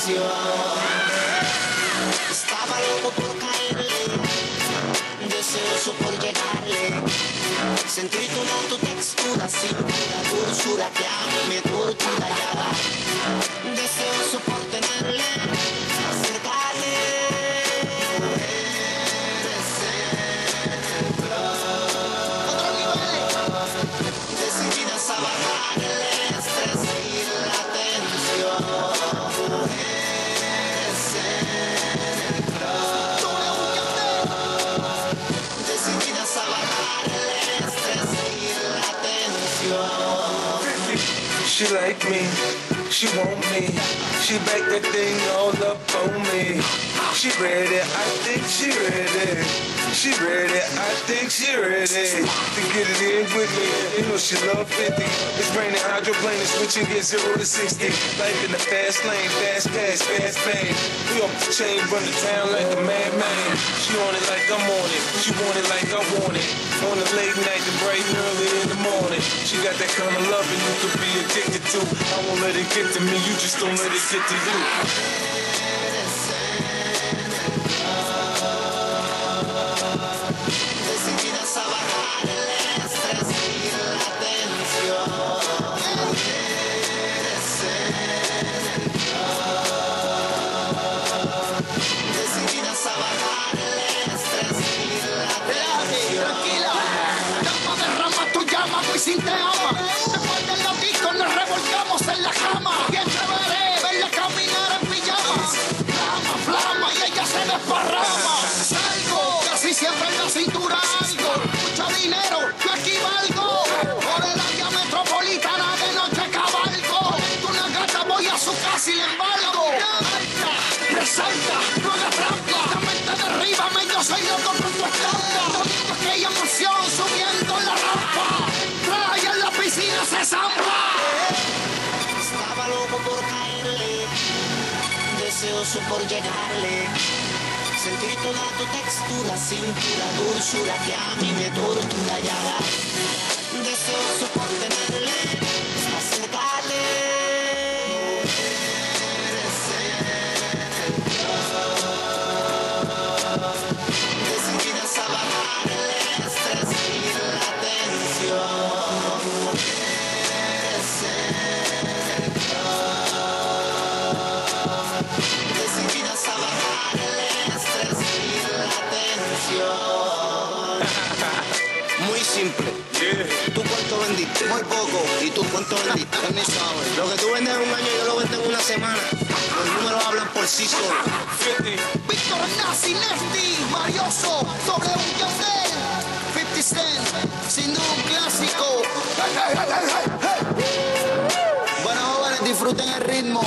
atención. Estaba loco por caerle, deseoso por llegarle, sentir tu textura, cintura, dulzura que a mí me tortura y haga, deseoso por tenerle, acercarle, eres centro. Otro nivel, decididas a bajar el estrés y la tensión. Eres centro. Decididas a bajar el estrés y la tensión. She like me, she want me, she back that thing all up on me. She ready, I think she ready. She ready, I think she ready to get it in with me. You know she love 50. It's raining hydroplaning, switching gear 0 to 60. Life in the fast lane, fast cash, fast fame. We off the chain, run the town like a madman. She on it like I'm on it. She want it like I want it. On the late night, the bright and early in the morning. She got that kind of loving you could be addicted to. I won't let it get to me, you just don't let it get to you. Decididas a bajar el estrés y la tensión. Eres centro. Decididas a bajar el estrés y la tensión. Tranquila, llama derrama tu llama, pues sin te ama. Después del latico nos revolcamos en la cama. Bien chévere, verla caminar en pijamas. Flama, flama y ella se desparrama. Salgo, casi siempre en la cintura algo. Mucho dinero, yo aquí valgo. Por el área metropolitana de noche cabalgo. Una gata voy a su casa y le embargo. Alta, resalta, no haga trampa. La mente derríbame, yo soy loco con tu estampa. Aquella emoción subiendo la rampa. Trae en la piscina se zampa. Estaba loco por caerle, deseoso por llegarle, sentir toda tu textura, cintura, dulzura que a mí me tortura y haga, deseoso por tenerle, acercarle. Eres centro. Decididas a bajar el estrés y la tensión. Eres centro. Decididas a bajar el estrés y la tensión. Muy simple. ¿Tú cuánto vendiste? Muy poco. ¿Y tú cuánto vendiste? Ni sabes. Lo que tú vendes en un año yo lo vendo en una semana. Los números hablan por sí solos. Víctor Nazi, Nefty, Marioso, sobre un Yandel, 50 Cent, sin duda un clásico. Bueno, jóvenes, disfruten el ritmo.